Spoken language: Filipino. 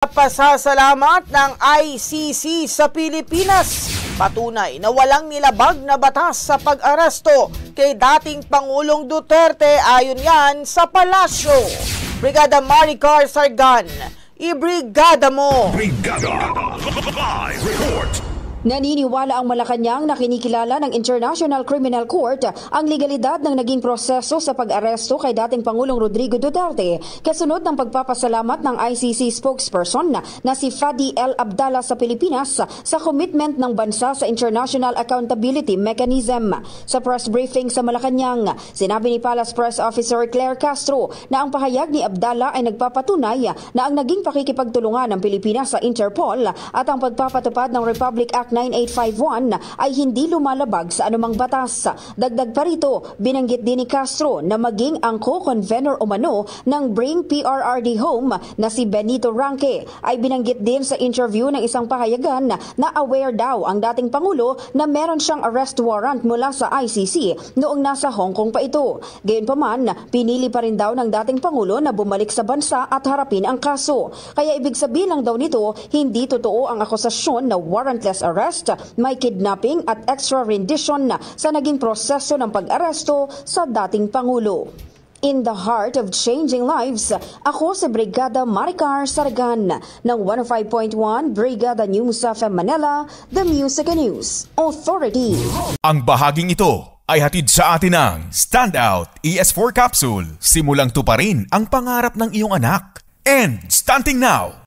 Pasasalamat ng ICC sa Pilipinas. Patunay na walang nilabag na batas sa pag-aresto kay dating Pangulong Duterte ayon yan sa palasyo. Brigada Maricar Sargan, ibrigada mo! Brigada! Live report! Naniniwala ang Malacanang na kinikilala ng International Criminal Court ang legalidad ng naging proseso sa pag-aresto kay dating Pangulong Rodrigo Duterte kasunod ng pagpapasalamat ng ICC spokesperson na si Fadi L. Abdala sa Pilipinas sa commitment ng bansa sa International Accountability Mechanism. Sa press briefing sa Malacanang, sinabi ni Palace Press Officer Claire Castro na ang pahayag ni Abdala ay nagpapatunay na ang naging pakikipagtulungan ng Pilipinas sa Interpol at ang pagpapatupad ng Republic Act 9851 ay hindi lumalabag sa anumang batas. Dagdag pa rito, binanggit din ni Castro na maging ang co-convener umano ng Bring PRRD Home na si Benito Ranque ay binanggit din sa interview ng isang pahayagan na aware daw ang dating Pangulo na meron siyang arrest warrant mula sa ICC noong nasa Hong Kong pa ito. Gayunpaman, pinili pa rin daw ng dating Pangulo na bumalik sa bansa at harapin ang kaso. Kaya ibig sabihin lang daw nito, hindi totoo ang akusasyon na warrantless arrest, may kidnapping at extra rendition sa naging proseso ng pag-aresto sa dating Pangulo. In the heart of changing lives, ako si Brigada Maricar Sargan ng 105.1 Brigada News of Manila, The Music and News Authority. Ang bahaging ito ay hatid sa atin ng Standout ES4 Capsule. Simulang tuparin ang pangarap ng iyong anak. And starting now!